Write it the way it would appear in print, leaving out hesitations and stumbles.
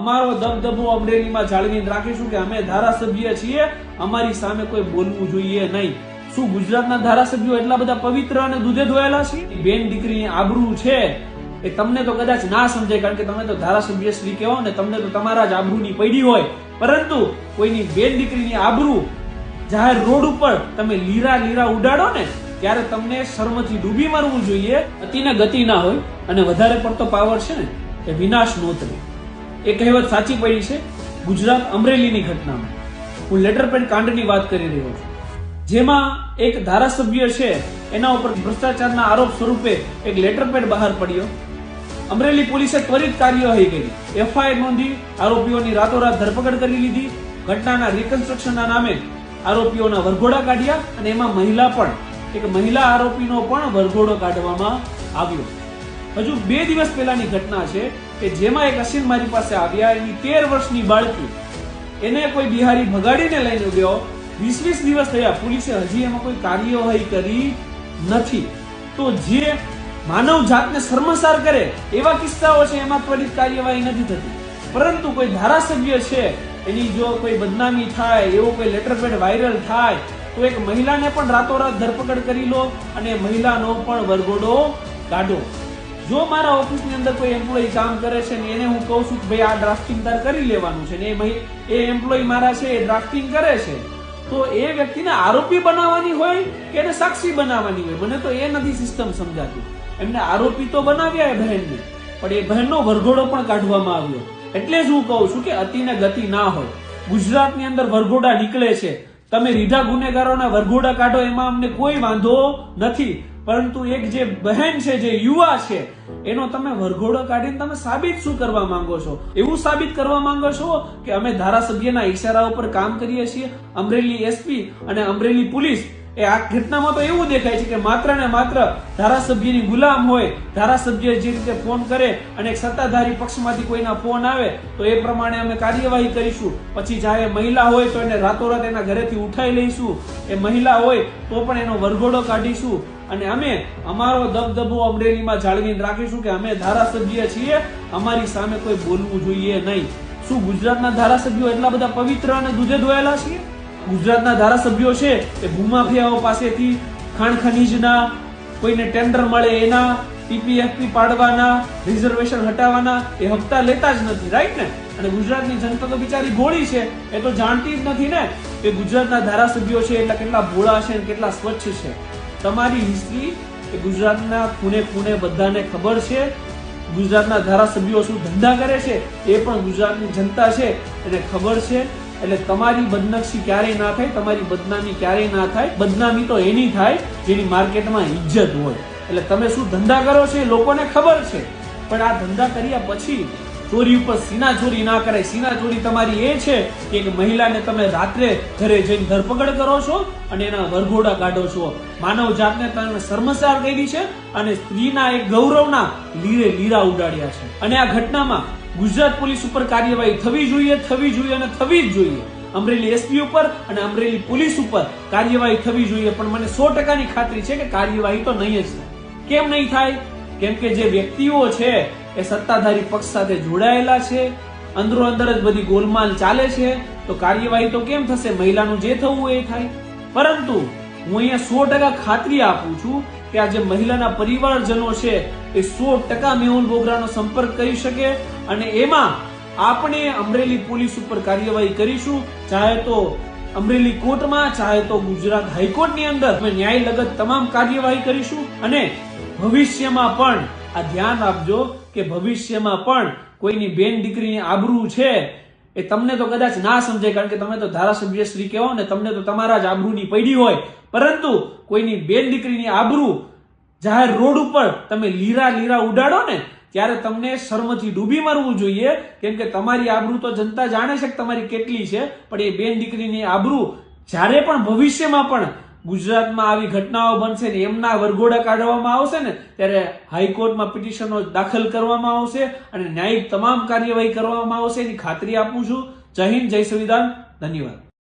અમારો દબદબો અમરેલીમાં જાળવીને રાખીશું કે અમે ધારાસભ્ય છીએ, અમારી સામે કોઈ બોલવું જોઈએ નહીં. શું ગુજરાતના ધારાસભ્યો એટલા બધા પવિત્ર અને દૂધે ધોયેલા છે? બેન દીકરીની આબરૂ છે એ તમને તો કદાચ ના સમજાય, કારણ કે તમે તો ધારાસભ્ય શ્રી કહેવો ને, તમને તો તમારા જ આબરૂની પડી હોય. પરંતુ કોઈની બેન દીકરીની આબરૂ જાહેર રોડ ઉપર તમે લીરા ઉડાડો ને, ત્યારે તમને શર્મથી ડૂબી મરવું જોઈએ. અતિને ગતિ ના હોય અને વધારે પડતો પાવર છે ને એ વિનાશ નોતરે, એ કહેવત સાચી પડી છે. ગુજરાત અમરેલીની ઘટનામાં હું લેટરપેડ કાંડની વાત કરી રહ્યો છું, જેમાં એક ધારાસભ્ય છે એના ઉપર ભ્રષ્ટાચારના આરોપ સ્વરૂપે એક લેટરપેડ બહાર પડ્યો. અમરેલી પોલીસે ત્વરિત કાર્યવાહી કરી, એફઆઈઆર નોંધી, આરોપીઓની રાતોરાત ધરપકડ કરી લીધી. ઘટનાના રિકન્સ્ટ્રક્શનના નામે આરોપીઓના વરઘોડા કાઢ્યા અને એમાં એક મહિલા આરોપીનો પણ વરઘોડો કાઢવામાં આવ્યો. હજુ 2 દિવસ પહેલાની ઘટના છે કે જેમાં એક અસીન મારી પાસે આવ્યા, એની 13 વર્ષની બાળકી, એને કોઈ બિહારી ભગાડીને લઈને ગયો. 20 દિવસ થયા, પોલીસે હજી એમાં કોઈ કાર્યવાહી કરી નથી. તો જે માનવ જાતને શર્મસાર કરે એવા કિસ્સાઓ છે, એમાં ત્વરિત કાર્યવાહી નથી થતી. પરંતુ કોઈ ધારાસભ્ય છે એની જો કોઈ બદનામી થાય, એવો કોઈ લેટરપેડ વાયરલ થાય, તો એક મહિલાને પણ રાતોરાત ધરપકડ કરી લો અને મહિલાનો પણ વરઘોડો કાઢો. જો મારા ઓફિસની અંદર કોઈ એમ્પ્લોય કામ કરે છે ને એને હું કહું છું કે ભાઈ આ ડ્રાફ્ટિંગ તાર કરી લેવાનું છે ને એ એમ્પ્લોય મારા છે એ ડ્રાફ્ટિંગ કરે છે, તો એ વ્યક્તિને આરોપી બનાવવાની હોય કે એને સાક્ષી બનાવવાની હોય? મને તો એ નથી સિસ્ટમ સમજાતી. એમને આરોપી તો બનાવ્યા એ બહેનને, પણ એ બહેનનો વરઘોડો પણ કાઢવામાં આવ્યો. એટલે જ હું કહું છું કે અતિને ગતિ ના હોય. ગુજરાતની અંદર વરઘોડા નીકળે છે, તમે રીઢા ગુનેગારોના વરઘોડા કાઢો, એમાં અમને કોઈ વાંધો નથી. પરંતુ એક જે બહેન છે, જે યુવા છે, એનો તમે વરઘોડો કાઢીને તમે સાબિત શું કરવા માંગો છો? એવું સાબિત કરવા માંગો છો કે અમે ધારાસભ્યના ઈશારા ઉપર કામ કરીએ છીએ? અમરેલી એસપી અને અમરેલી પોલીસ એ આ ઘટનામાં તો એવું દેખાય છે કે માત્ર ને માત્ર ધારાસભ્યની ગુલામ હોય. ધારાસભ્ય જે રીતે ફોન કરે અને એક સત્તાધારી પક્ષમાંથી કોઈના ફોન આવે તો એ પ્રમાણે અમે કાર્યવાહી કરીશું. પછી ચાહે મહિલા હોય તો એને રાતોરાત એના ઘરેથી ઉઠાઈ લઈશું, એ મહિલા હોય તો પણ એનો વરઘોડો કાઢીશું. અને અમે અમારો દબદબો અમરેલીમાં જાળવીને રાખીશું કે અમે ધારાસભ્ય છીએ, અમારી સામે કોઈ બોલવું જોઈએ નહીં. શું ગુજરાતના ધારાસભ્યો એટલા બધા પવિત્ર અને દૂધે ધોયેલા છે? ગુજરાતના ધારાસભ્યો છે એ ભૂમાફિયાઓ પાસેથી ખાણ ખનીજના, કોઈને ટેન્ડર મળે એના, પીપીએફપી પાડવાના, રિઝર્વેશન હટાવવાના એ હપ્તા લેતા જ નથી, રાઈટ ને? અને ગુજરાતની જનતા તો બિચારી ભોળી છે, એ તો જાણતી જ નથી ને કે ગુજરાતના ધારાસભ્યો છે એટલે કેટલા ભોળા છે અને કેટલા સ્વચ્છ છે. તમારી હિસ્ટ્રી એ ગુજરાતના ખૂણે ખૂણે બધાને ખબર છે. ગુજરાતના ધારાસભ્યો શું ધંધા કરે છે એ પણ ગુજરાતની જનતા છે એને ખબર છે. એટલે તમારી બદનક્ષી ક્યારેય ના થાય, તમારી બદનામી ક્યારેય ના થાય. બદનામી તો એની થાય જેની માર્કેટમાં ઇજ્જત હોય. એટલે તમે શું ધંધા કરો છો એ લોકોને ખબર છે, પણ આ ધંધા કર્યા પછી ચોરી ઉપર સીના ચોરી ના કરાય. સીના ચોરી તમારી એ છે કે એક મહિલાને તમે રાત્રે ઘરે જઈને ધરપકડ કરો છો અને એના વરઘોડા કાઢો છો. માનવ જાતને તમે શર્મસાર કરી છે અને સ્ત્રીના એક ગૌરવના લીરા ઉડાડ્યા છે. અને આ ઘટનામાં ગુજરાત પોલીસ ઉપર કાર્યવાહી થવી જોઈએ અને થવી જ જોઈએ. અમરેલી એસપી ઉપર અને અમરેલી પોલીસ ઉપર કાર્યવાહી થવી જોઈએ. પણ મને 100%ની ખાતરી છે કે કાર્યવાહી તો નહીં જ થાય. કેમ નહીં થાય? કેમ કે જે વ્યક્તિઓ છે એ સત્તાધારી પક્ષ સાથે જોડાયેલા છે, અંદરો અંદર જ બધી ગોલમાલ ચાલે છે, તો કાર્યવાહી તો કેમ થશે? મહિલાનું જે થવું એ થાય. પરંતુ હું અહીંયા 100% ખાતરી આપું છું કે આ જે મહિલાના પરિવારજનો છે એ 100% મેહુલ બોગરાનો સંપર્ક કરી શકે અને એમાં આપણે અમરેલી પોલીસ ઉપર કાર્યવાહી કરીશું. ચાહે તો અમરેલી કોર્ટમાં, ચાહે તો ગુજરાત હાઈકોર્ટની અંદર અમે ન્યાય લગત તમામ કાર્યવાહી કરીશું. અને ભવિષ્યમાં પણ આ ધ્યાન આપજો કે ભવિષ્યમાં પણ કોઈની બેન દીકરીની આબરૂ છે એ તમને તો કદાચ ના સમજાય, કારણ કે તમે તો ધારાસભ્ય શ્રી કહેવો ને, તમને તો તમારા જ આબરૂની પડી હોય. પરંતુ કોઈની બેન દીકરીની આબરૂ જાહેર રોડ ઉપર તમે લીરા ઉડાડો ને, ત્યારે તમને શર્મથી ડૂબી મરવું જોઈએ. કેમ કે તમારી આબરૂ તો જનતા જાણે છે કે તમારી કેટલી છે, પણ એ બેન દીકરીની આબરૂ જ્યારે પણ ભવિષ્યમાં પણ ગુજરાતમાં આવી ઘટનાઓ બનશે ને એમના વરઘોડા કાઢવામાં આવશે ને, ત્યારે હાઈકોર્ટમાં પિટિશનો દાખલ કરવામાં આવશે અને ન્યાયિક તમામ કાર્યવાહી કરવામાં આવશે એની ખાતરી આપું છું. જય હિન્દ, જય સંવિધાન, ધન્યવાદ.